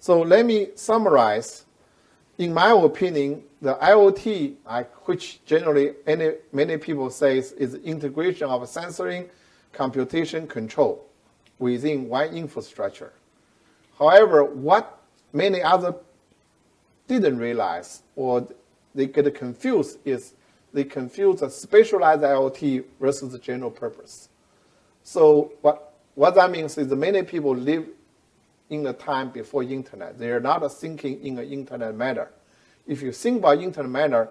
So let me summarize. In my opinion, the IoT, which generally many people say is integration of sensoring, computation, control within one infrastructure. However, what many others didn't realize or they get confused is they confuse a specialized IoT versus the general purpose. So what that means is that many people live in the time before internet. They are not thinking in an internet manner. If you think about internet manner,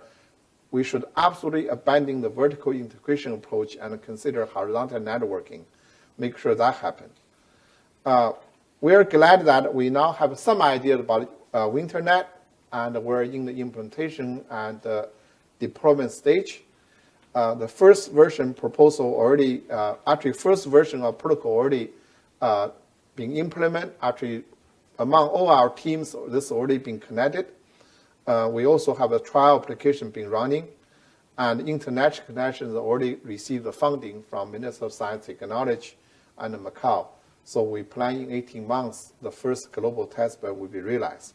we should absolutely abandon the vertical integration approach and consider horizontal networking. Make sure that happens. We're glad that we now have some idea about internet, and we're in the implementation and deployment stage. The first version proposal already, first version of protocol already being implemented. Actually, among all our teams, this has already been connected. We also have a trial application been running, and international connections already received the funding from Minister of Science and Technology and Macau. So we plan in 18 months, the first global testbed will be realized.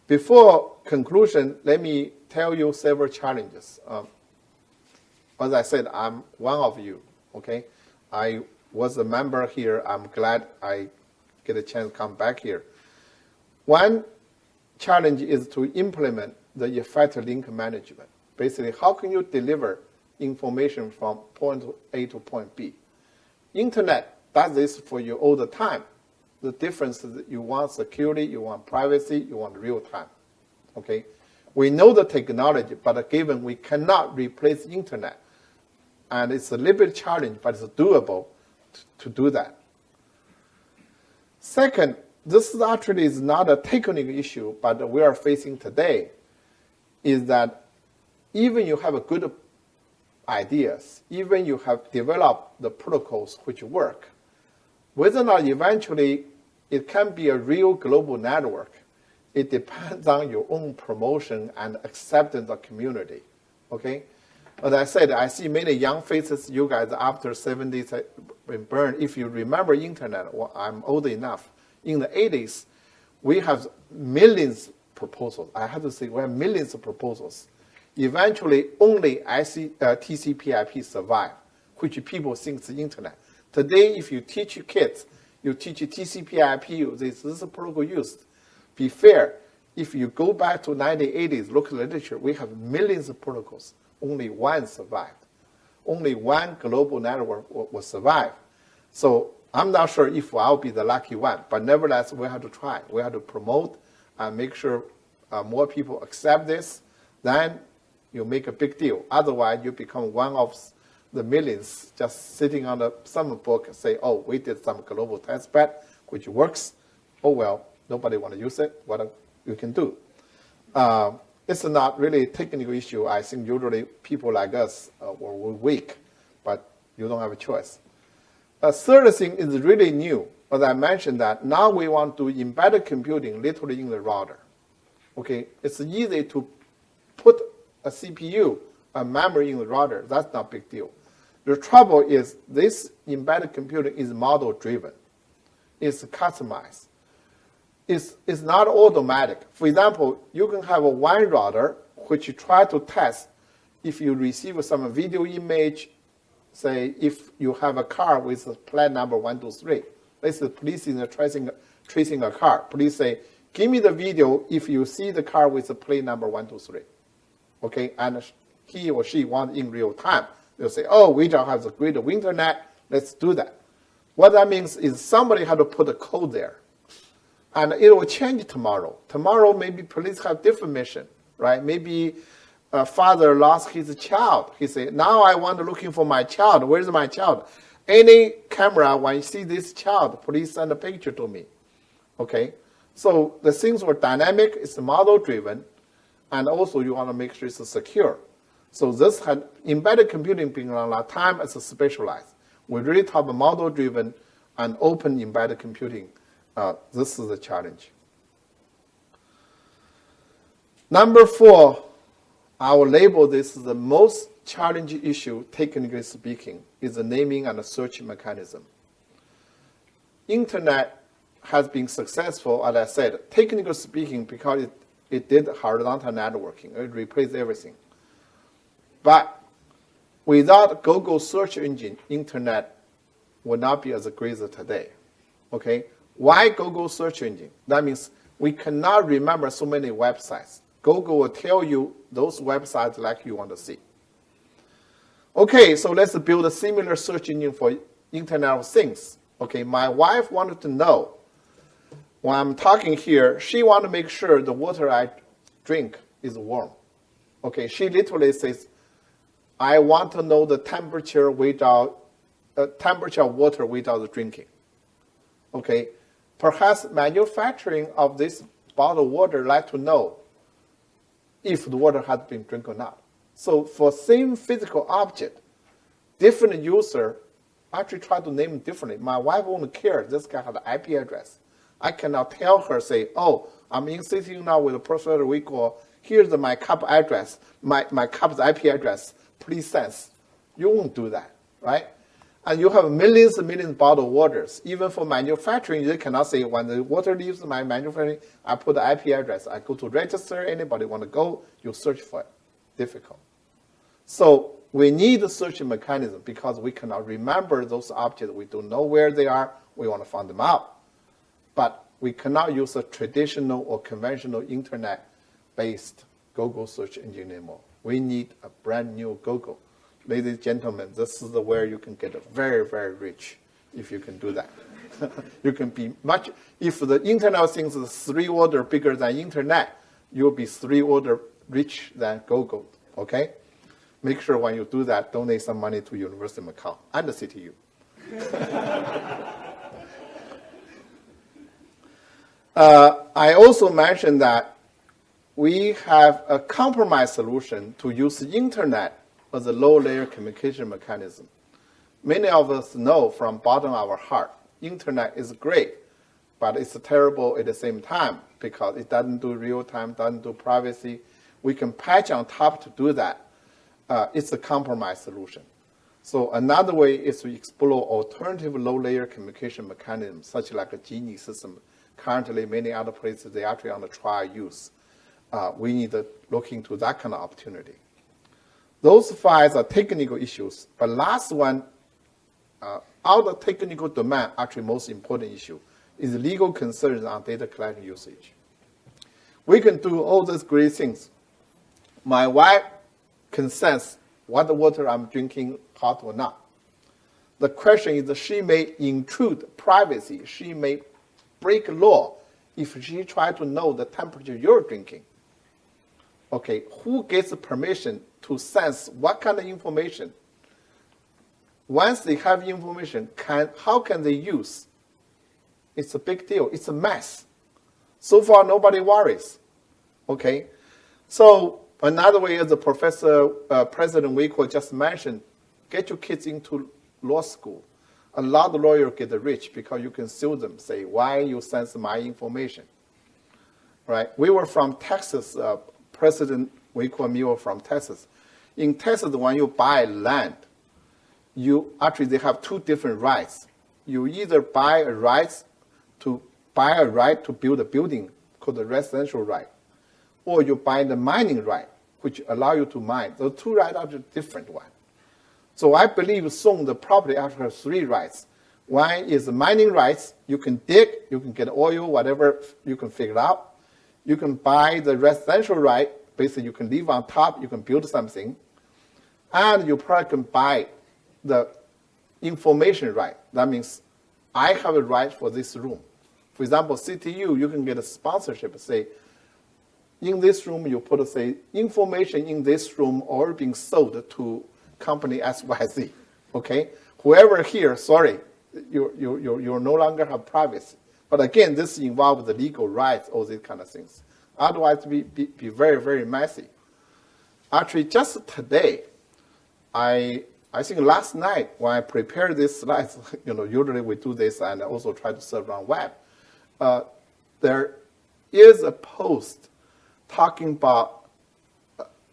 Before conclusion, let me tell you several challenges. As I said, I'm one of you, okay? I was a member here. I'm glad I get a chance to come back here. One challenge is to implement the effective link management. Basically, how can you deliver information from point A to point B? Internet does this for you all the time. The difference is that you want security, you want privacy, you want real time. Okay? We know the technology, but given we cannot replace internet, and it's a little bit challenge, but it's doable to do that. Second, this actually is not a technical issue, but we are facing today, is that even you have a good ideas, even you have developed the protocols which work, whether or not eventually it can be a real global network, it depends on your own promotion and acceptance of community, okay? As I said, I see many young faces, you guys after 70s have been burned. If you remember internet, well, I'm old enough. In the 80s, we have millions of proposals. I have to say, we have millions of proposals. Eventually, only TCP/IP survive, which people think is the internet. Today, if you teach your kids, you teach TCP/IP, this is a protocol used. Be fair, if you go back to 1980s, look at literature, we have millions of protocols. Only one survived. Only one global network will survive. So I'm not sure if I'll be the lucky one, but nevertheless, we have to try. We have to promote and make sure more people accept this. Then you make a big deal. Otherwise, you become one of the millions just sitting on some book and say, oh, we did some global test bed, which works. Oh, well, nobody want to use it. What you can do? It's not really a technical issue. I think usually people like us were weak, but you don't have a choice. A third thing is really new. As I mentioned that now we want to embedded computing literally in the router. Okay, it's easy to put a CPU, a memory in the router. That's not a big deal. The trouble is this embedded computing is model driven. It's customized. It's not automatic. For example, you can have a one router which you try to test if you receive some video image, say if you have a car with a plate number 123. Let's say the police is tracing a car. Police say, give me the video if you see the car with the plate number 123. Okay, and he or she wants in real time. They'll say, oh, we don't have the grid of internet, let's do that. What that means is somebody had to put a code there. And it will change tomorrow. Tomorrow, maybe police have different mission, right? Maybe a father lost his child. He said, now I want to looking for my child. Where's my child? Any camera, when you see this child, please send a picture to me. Okay? So the things were dynamic, it's model-driven, and also you want to make sure it's secure. So this had embedded computing been around a lot of time as a specialized. We really talk about model-driven and open embedded computing. This is the challenge. Number 4, I will label this the most challenging issue, technically speaking, is the naming and the search mechanism. Internet has been successful, as I said, technically speaking, because it did horizontal networking. It replaced everything. But without Google search engine, internet would not be as great as today. Okay? Why Google search engine? That means we cannot remember so many websites. Google will tell you those websites like you want to see. Okay, so let's build a similar search engine for Internet of Things. Okay, my wife wanted to know, when I'm talking here, she wanted to make sure the water I drink is warm. Okay, she literally says, I want to know the temperature of water without drinking. Okay, perhaps manufacturing of this bottled water like to know if the water has been drunk or not. So for same physical object, different user actually try to name it differently. My wife won't care. This guy has an IP address. I cannot tell her, say, oh, I'm sitting now with a Professor Rico. Here's my cup address, my cup's IP address. Please sense. You won't do that, right? And you have millions and millions of bottled waters. Even for manufacturing, you cannot say, when the water leaves my manufacturing, I put the IP address. I go to register. Anybody want to go, you search for it. Difficult. So we need a search mechanism because we cannot remember those objects. We don't know where they are. We want to find them out. But we cannot use a traditional or conventional internet-based Google search engine anymore. We need a brand new Google. Ladies and gentlemen, this is where you can get very, very rich if you can do that. You can be much, if the Internet of Things is 3 orders bigger than Internet, you'll be 3 orders rich than Google, okay? Make sure when you do that, donate some money to University of Macau and the CTU. I also mentioned that we have a compromise solution to use the Internet as a low-layer communication mechanism. Many of us know from bottom of our heart, Internet is great, but it's terrible at the same time because it doesn't do real-time, doesn't do privacy. We can patch on top to do that. It's a compromise solution. So another way is to explore alternative low-layer communication mechanisms, such like a Genie system. Currently, many other places, they actually on the trial use. We need to look into that kind of opportunity. Those 5 are technical issues, but last one, out of technical domain, actually most important issue, is legal concerns on data collection usage. We can do all these great things. My wife can sense what the water I'm drinking, hot or not. The question is, she may intrude privacy. She may break law if she tries to know the temperature you're drinking. Okay, who gets the permission to sense what kind of information? Once they have information, how can they use? It's a big deal. It's a mess. So far, nobody worries. Okay, so another way, as the President Wico just mentioned, get your kids into law school. A lot of lawyers get rich because you can sue them, say, why you sense my information, right? We were from Texas, President Wico and me were from Texas. In Texas, when you buy land, they have 2 different rights. You either buy a right to build a building called the residential right, or you buy the mining right, which allow you to mine. Those 2 rights are different ones. So I believe soon the property actually has 3 rights. One is the mining rights. You can dig, you can get oil, whatever you can figure out. You can buy the residential right. Basically, you can live on top, you can build something. And you probably can buy the information right. That means I have a right for this room. For example, CTU, you can get a sponsorship, say, in this room, you put, say, information in this room or being sold to company XYZ, okay? Whoever here, sorry, you no longer have privacy. But again, this involves the legal rights, all these kind of things. Otherwise, be very, very messy. Actually, just today, I think last night when I prepared these slides, usually we do this and also try to serve on web. There is a post talking about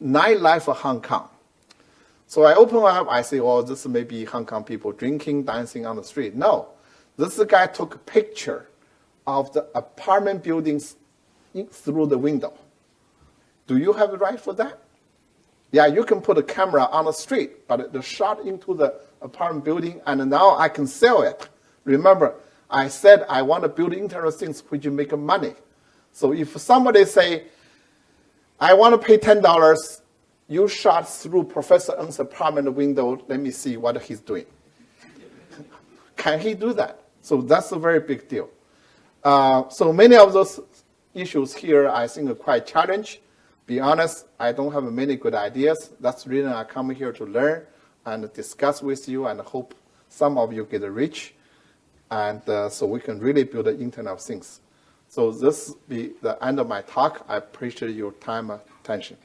nightlife of Hong Kong. So I open up, I say, oh, this may be Hong Kong people drinking, dancing on the street. No, this guy took a picture of the apartment buildings through the window. Do you have the right for that? Yeah, you can put a camera on the street, but the shot into the apartment building, and now I can sell it. Remember, I said I want to build Internet of Things which make money. So if somebody say, I want to pay $10, you shot through Professor Ng's apartment window, let me see what he's doing. Can he do that? So that's a very big deal. So many of those issues here I think are quite challenging. Be honest, I don't have many good ideas. That's the reason I come here to learn and discuss with you, and hope some of you get rich, and so we can really build the Internet of Things. So this will be the end of my talk. I appreciate your time and attention.